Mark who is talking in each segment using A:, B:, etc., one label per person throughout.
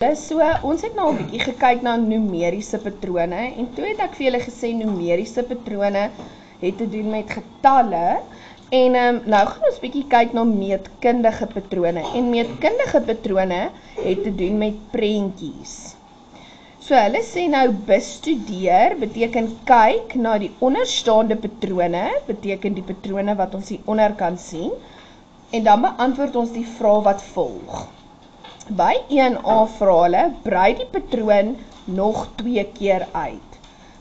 A: So, ons het nou 'n bietjie gekyk na numeriese patrone en toe het ek vir julle gesê numeriese patrone het te doen met getalle en nou gaan ons bietjie kyk na meetkundige patrone en meetkundige patrone het te doen met prentjies. So hulle sê nou bestudeer beteken kyk na die onderstaande patrone, beteken die patrone wat ons hieronder kan sien en dan beantwoord ons die vraag wat volg. By 1A vra hulle, brei die patroon nog 2 keer uit.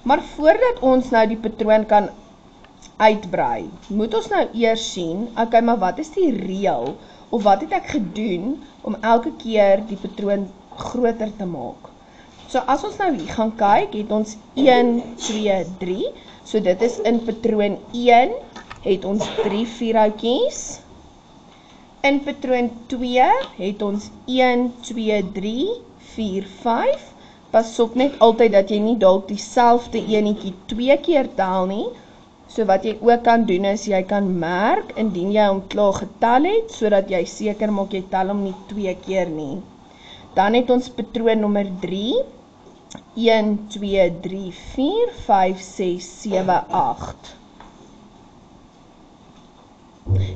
A: Maar voordat ons nou die patroon kan uitbrei, moet ons nou eers sien, okay, maar wat is die reël, of wat het ek gedoen, om elke keer die patroon groter te maak. So as ons nou hier gaan kyk, het ons 1, 2, 3, so dit is in patroon 1, het ons 3 vierhoutjies, in patroon 2 het ons 1, 2, 3, 4, 5. Pas op net altyd dat jy nie dalk dieselfde enetjie 2 keer tel nie. So wat jy ook kan doen is, jy kan merk indien jy hom klaar getel het, sodat jy seker maak jy tel hom nie 2 keer nie. Dan het ons patroon nommer 3, 1, 2, 3, 4, 5, 6, 7, 8.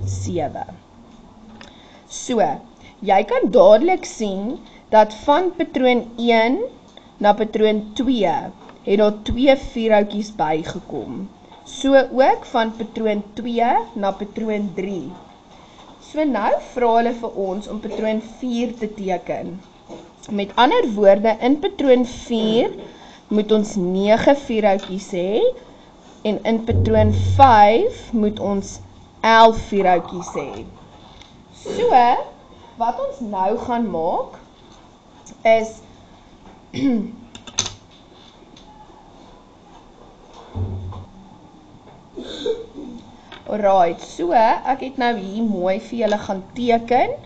A: 7. So, jy kan dadelik sien dat van patroon 1 na patroon 2 het daar 2 vierhoutjies bygekom. So ook van patroon 2 na patroon 3. So nou vra hulle vir ons om patroon 4 te teken. Met ander woorde, in patroon 4 moet ons 9 vierhoutjies hê en in patroon 5 moet ons 11 vierhoutjies hê. So, wat ons nou gaan maak, is, alright, so, ek het nou hier mooi vir julle gaan teken,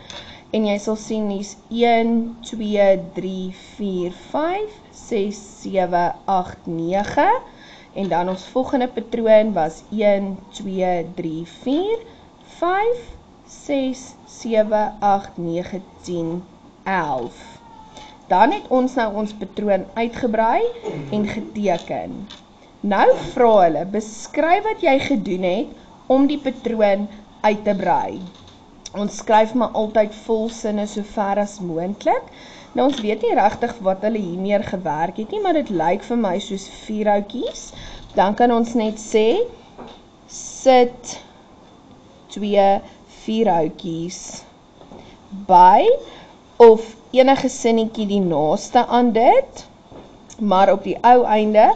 A: en jy sal sien, hier's 1, 2, 3, 4, 5, 6, 7, 8, 9, en dan ons volgende patroon was 1, 2, 3, 4, 5, 6, 7, 8, 9, 10, 11. Dan het ons nou ons patroon uitgebrei en geteken. Nou vra hulle, beskryf wat jy gedoen het om die patroon uit te brei. Ons skryf maar altyd volsinne so ver as moontlik. Nou ons weet nie regtig wat hulle hiermee gewerk het nie, maar dit lyk vir my soos vierhoutjies. Dan kan ons net sê, sit 2 vierhoutjies by, of enige sinnetjie die naaste aan dit, maar op die ou einde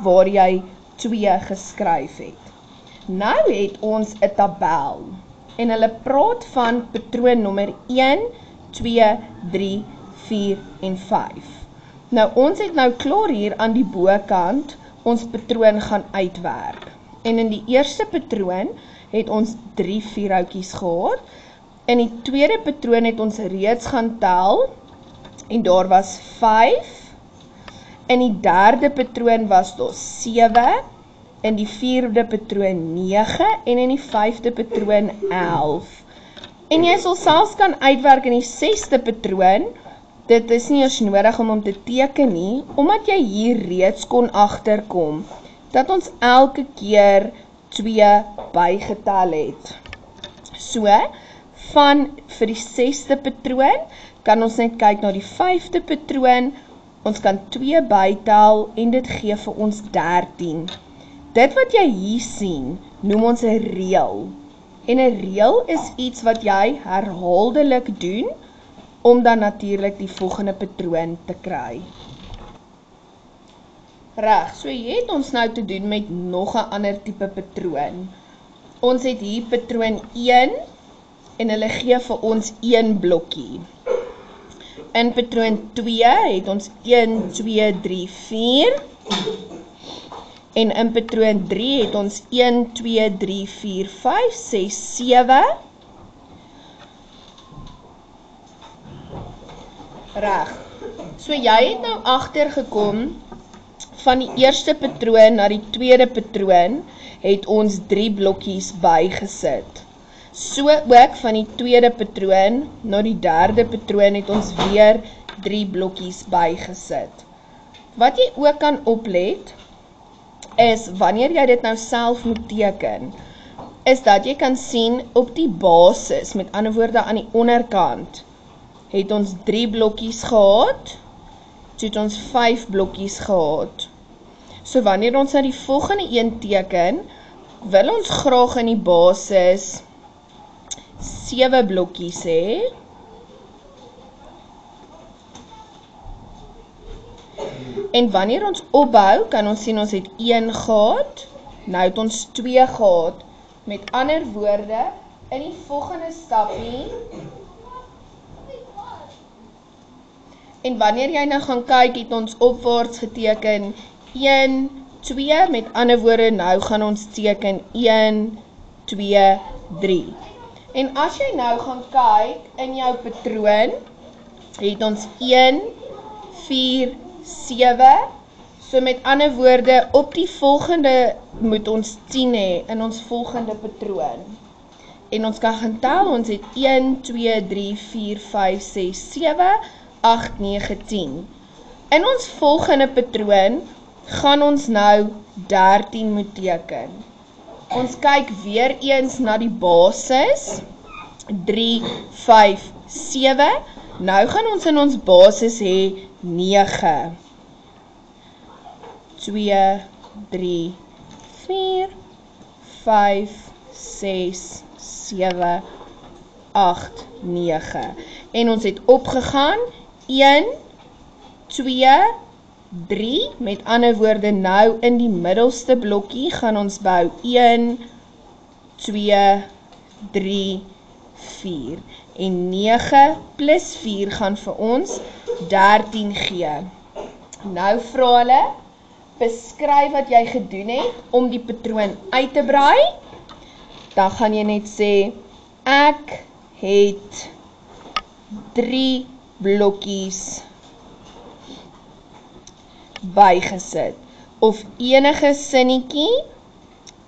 A: waar jy 2 geskryf het. Nou het ons 'n tabel, en hulle praat van patroon nommer 1, 2, 3, 4 en 5. Nou ons het nou klaar hier aan die bokant ons patroon gaan uitwerk. En in die eerste patroon het ons 3 vierhoutjies gehad. In die tweede patroon het ons reeds gaan tel, en daar was 5. In die derde patroon was daar 7, in die vierde patroon 9, en in die 5de patroon 11. En jy sal selfs kan uitwerk in die 6de patroon, dit is nie eers nodig om te teken nie, omdat jy hier reeds kon agterkom, dat ons elke keer 2 bygetel het. So, vir die 6de patroon, kan ons net kyk na die 5de patroon, ons kan 2 bytel, en dit gee vir ons 13. Dit wat jy hier sien, noem ons 'n reël. En 'n reël is iets wat jy herhaaldelik doen, om dan natuurlik die volgende patroon te kry. Reg, so jy het ons nou te doen met nog 'n ander tipe patroon. Ons het hier patroon 1, en hulle gee vir ons 1 blokkie. In patroon 2 het ons 1, 2, 3, 4, en in patroon 3 het ons 1, 2, 3, 4, 5, 6, 7, reg, so jy het nou agtergekom, van die eerste patroon na die tweede patroon, het ons 3 blokkies bygesit. So ook van die tweede patroon na die derde patroon het ons weer 3 blokkies bygesit. Wat jy ook kan oplet, is wanneer jy dit nou self moet teken, is dat jy kan sien op die basis, met ander woorde aan die onderkant, het ons 3 blokkies gehad, toe het ons 5 blokkies gehad. So wanneer ons na die volgende een teken, wil ons graag in die basis 7 blokkies hê. En wanneer ons opbou, kan ons sien ons het 1 gehad, nou het ons 2 gehad. Met ander woorde, in die volgende stapie, en wanneer jy nou gaan kyk, het ons opwaarts geteken 1, 2, met ander woorde, nou gaan ons teken 1, 2, 3. En as jy nou gaan kyk in jou patroon, het ons 1, 4, 7, so met ander woorde, op die volgende moet ons 10 hê in ons volgende patroon. En ons kan gaan tel, ons het 1, 2, 3, 4, 5, 6, 7, 8, 9, 10. In ons volgende patroon gaan ons nou 13 moet teken. Ons kyk weer eens na die basis, 3, 5, 7, nou gaan ons in ons basis hê 9, 2, 3, 4, 5, 6, 7, 8, 9. En ons het opgegaan, 1, 2, 3, met ander woorde nou in die middelste blokkie gaan ons bou 1, 2, 3, 4. En 9 plus 4 gaan vir ons 13 gee. Nou vra hulle, beskryf wat jy gedoen het om die patroon uit te brei. Dan gaan jy net sê, ek het 3 blokkies bygesit. Of enige sinnetjie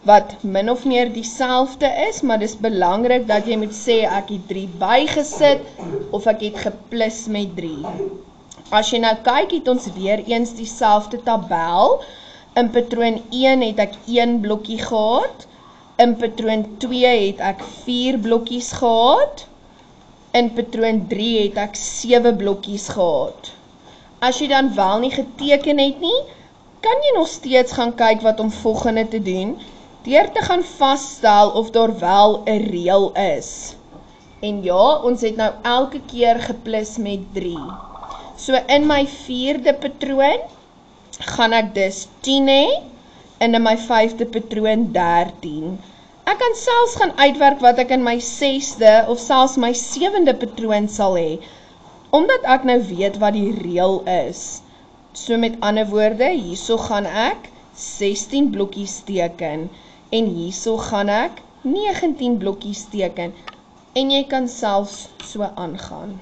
A: wat min of meer dieselfde is, maar dis belangrik dat jy moet sê, ek het 3 bygesit, of ek het geplus met 3. As jy nou kyk, het ons weer eens dieselfde tabel. In patroon 1 het ek 1 blokkie gehad, in patroon 2 het ek 4 blokkies gehad, in patroon 3 het ek 7 blokkies gehad. As jy dan wel nie geteken het nie, kan jy nog steeds gaan kyk wat om volgende te doen, deur te gaan vasstel of daar wel 'n reël is. En ja, ons het nou elke keer geplus met 3. So in my 4de patroon, gaan ek dus 10 hê, en in my 5de patroon 13. Ek kan selfs gaan uitwerk wat ek in my 6de of selfs my 7de patroon sal hê, omdat ek nou weet wat die reël is. So met ander woorde, hierso gaan ek 16 blokkies teken, en hierso gaan ek 19 blokkies teken, en jy kan selfs so aangaan.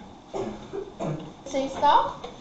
A: 60